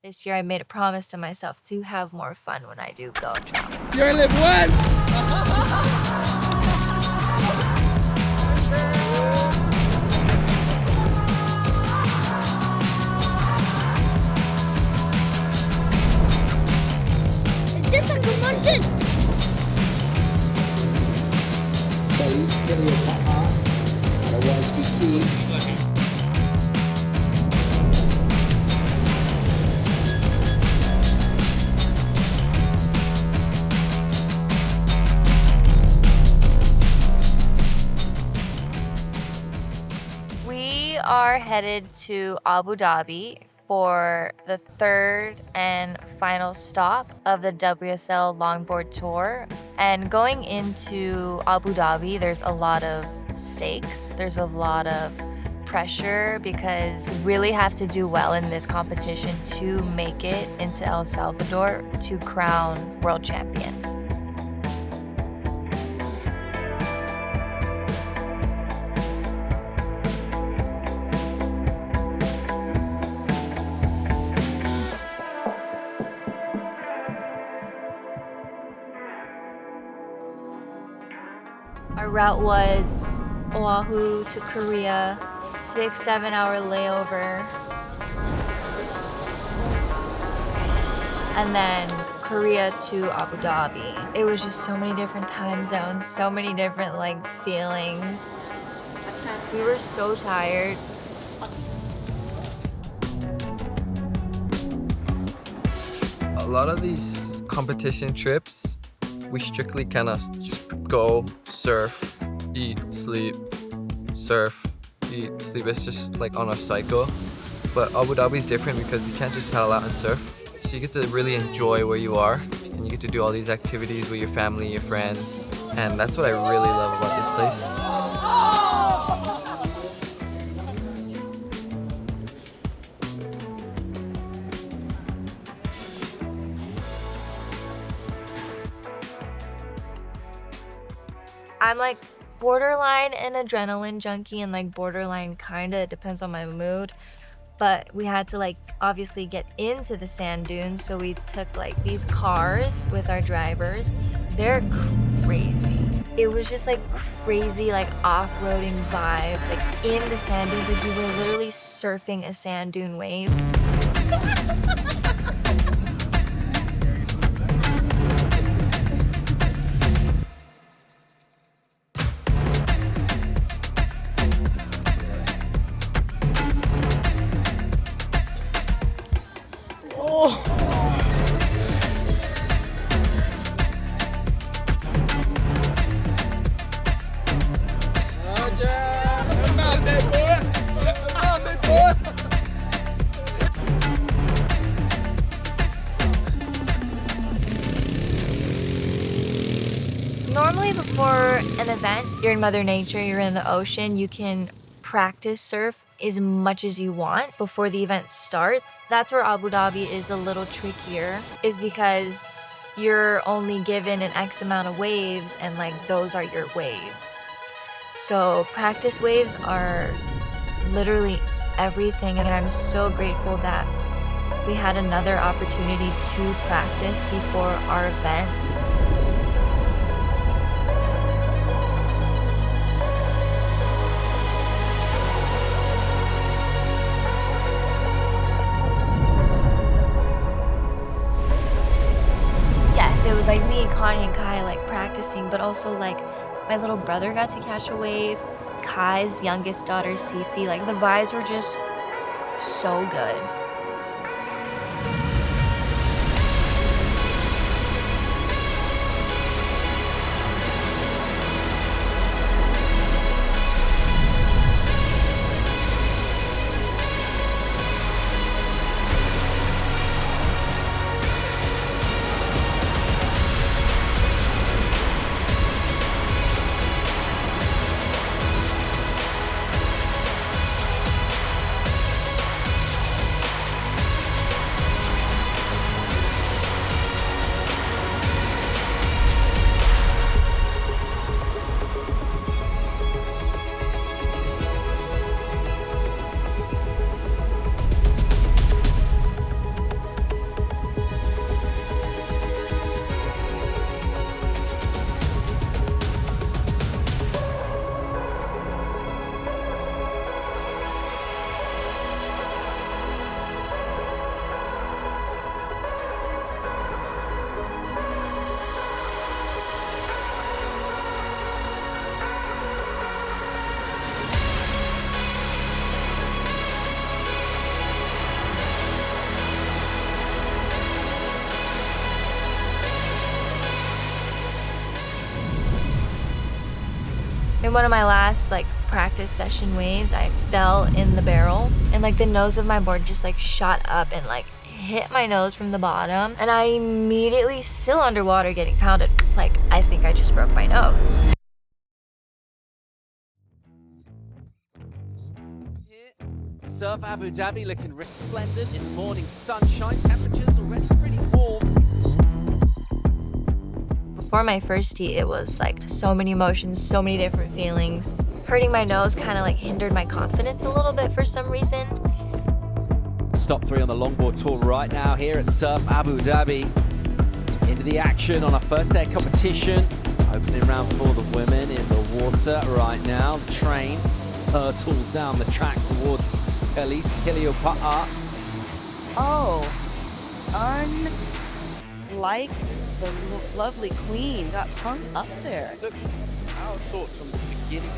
This year I made a promise to myself to have more fun when I do go travel. You only live once! Kelis Kaleopa'a out of Waikīkī. We are headed to Abu Dhabi for the third and final stop of the WSL Longboard Tour. And going into Abu Dhabi, there's a lot of stakes. There's a lot of pressure because you really have to do well in this competition to make it into El Salvador to crown world champions. Our route was Oahu to Korea, 6-7 hour layover. And then Korea to Abu Dhabi. It was just so many different time zones, so many different feelings. We were so tired. A lot of these competition trips, we strictly kind of just go, surf, eat, sleep, surf, eat, sleep. It's just like on a cycle. But Abu Dhabi is different because you can't just paddle out and surf. So you get to really enjoy where you are and you get to do all these activities with your family, your friends. And that's what I really love about this place. I'm borderline an adrenaline junkie and borderline kinda, it depends on my mood. But we had to obviously get into the sand dunes, so we took these cars with our drivers. They're crazy. It was just crazy off-roading vibes. In the sand dunes, you were literally surfing a sand dune wave. Normally before an event, you're in Mother Nature, you're in the ocean, you can practice surf as much as you want before the event starts. That's where Abu Dhabi is a little trickier, is because you're only given an X amount of waves and those are your waves. So practice waves are literally everything, and I'm so grateful that we had another opportunity to practice before our event. It was me, Kani, and Kai practicing, but also my little brother got to catch a wave. Kai's youngest daughter, Cece, the vibes were just so good. In one of my last like practice session waves, I fell in the barrel and like the nose of my board just like shot up and like hit my nose from the bottom, and I immediately, still underwater getting pounded, was like, I think I just broke my nose. Surf Abu Dhabi looking resplendent in the morning sunshine. Temperatures already pretty warm. Before my first heat, it was like so many emotions, so many different feelings. Hurting my nose kind of like hindered my confidence a little bit for some reason. Top 3 on the longboard tour right now here at Surf Abu Dhabi. Into the action on our first day competition. Opening round for the women in the water right now. The train hurtles down the track towards Kelis Kaleopa'a. Oh, unlike the lovely queen, got hung up there. Looks our sorts from the beginning.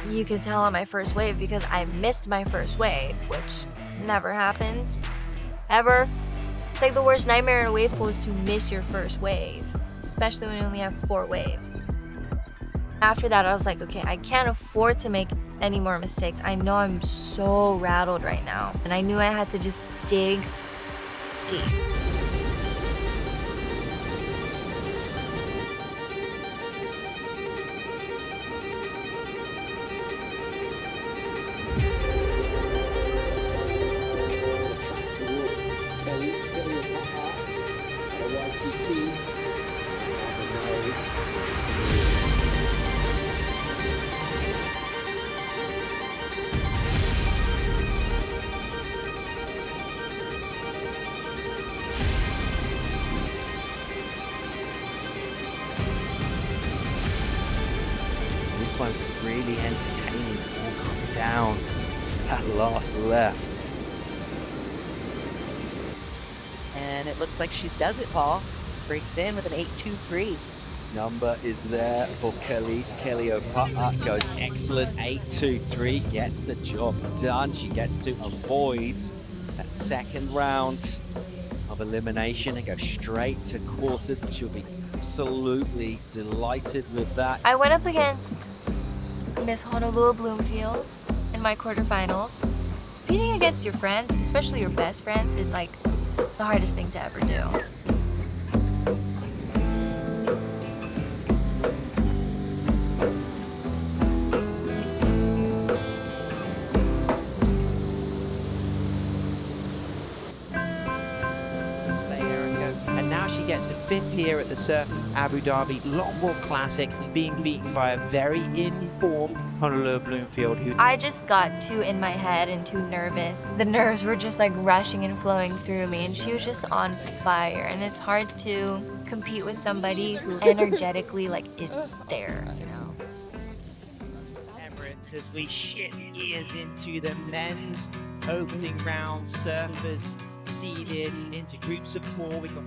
You could tell on my first wave because I missed my first wave, which never happens, ever. It's like the worst nightmare in a wave pool is to miss your first wave, especially when you only have 4 waves. After that, I was like, okay, I can't afford to make any more mistakes. I know I'm so rattled right now, and I knew I had to just dig deep. Kelis Kaleopa'a at Waikīkī. This one really entertaining, all coming down that last left. And it looks like she does it, Paul. Breaks it in with an 8.23. Number is there for Kelis Kaleopa'a. Goes excellent, 8.23, gets the job done. She gets to avoid that second round of elimination and go straight to quarters, and she'll be absolutely delighted with that. I went up against Miss Honolulu Bloomfield in my quarterfinals. Competing against your friends, especially your best friends, is like the hardest thing to ever do. And now she gets a 5th here at the Surf Abu Dhabi Longboard Classic, being beaten by a very in-form Honolulu Bloomfield. I just got too in my head and too nervous. The nerves were just like rushing and flowing through me, and she was just on fire. And it's hard to compete with somebody who energetically like is there, you know. Emirates as we shift gears into the men's opening round. Surfers seeded into groups of 4. We've got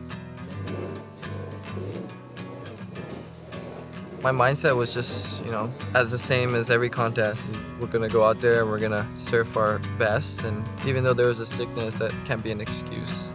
My mindset was just, as the same as every contest. We're gonna go out there and we're gonna surf our best, and even though there was a sickness, that can't be an excuse.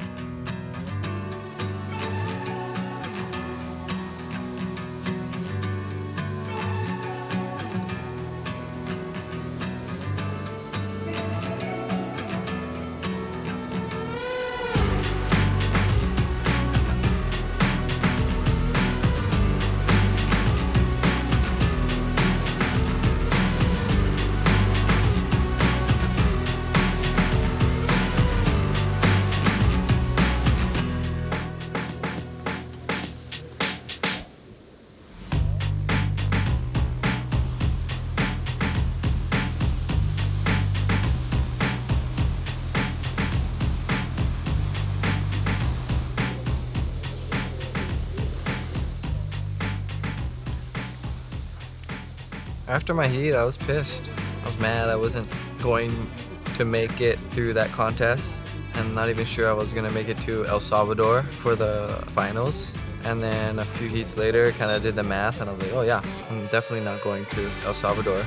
After my heat, I was pissed. I was mad I wasn't going to make it through that contest. I'm not even sure I was gonna make it to El Salvador for the finals. And then a few heats later, kind of did the math, and I was like, oh yeah, I'm definitely not going to El Salvador.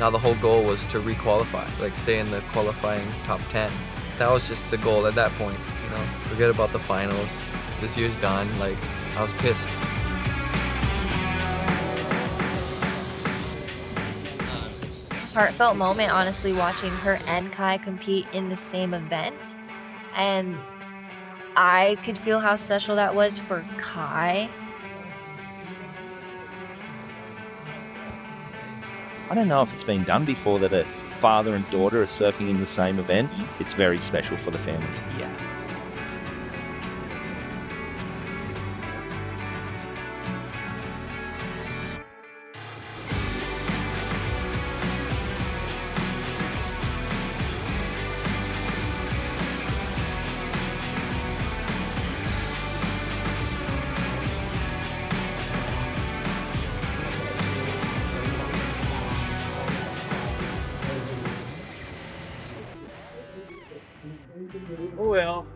Now the whole goal was to re-qualify, like stay in the qualifying top 10. that was just the goal at that point, you know. Forget about the finals. This year's done. Like, I was pissed. Heartfelt moment, honestly, watching her and Kai compete in the same event. And I could feel how special that was for Kai. I don't know if it's been done before that a father and daughter are surfing in the same event. It's very special for the family. Yeah. Oh well.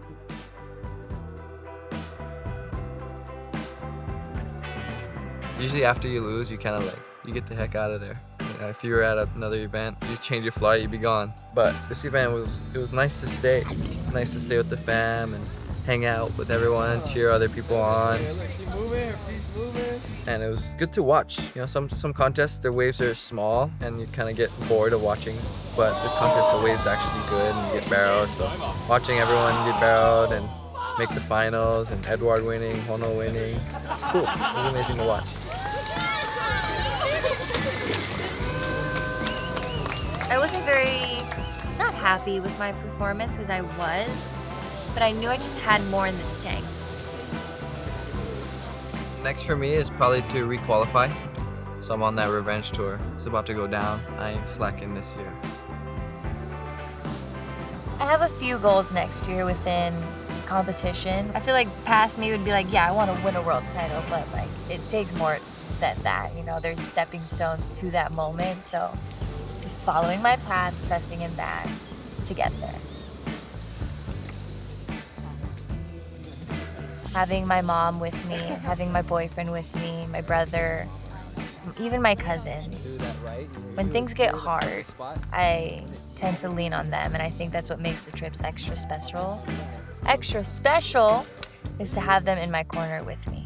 Usually after you lose, you kind of like, you get the heck out of there. You know, if you were at another event, you change your flight, you'd be gone. But this event it was nice to stay. Nice to stay with the fam and hang out with everyone, cheer other people on. And it was good to watch. You know, some contests, the waves are small and you kind of get bored of watching. But this contest, the waves are actually good and you get barreled. So watching everyone get barreled and make the finals and Edward winning, Hono winning, it's cool. It was amazing to watch. I wasn't not happy with my performance, because I was, but I knew I just had more in the tank. Next for me is probably to re-qualify. So I'm on that revenge tour. It's about to go down. I ain't slacking this year. I have a few goals next year within competition. I feel like past me would be like, yeah, I want to win a world title, but like it takes more than that. You know, there's stepping stones to that moment. So just following my path, trusting in that to get there. Having my mom with me, having my boyfriend with me, my brother, even my cousins. When things get hard, I tend to lean on them, and I think that's what makes the trips extra special. Extra special is to have them in my corner with me.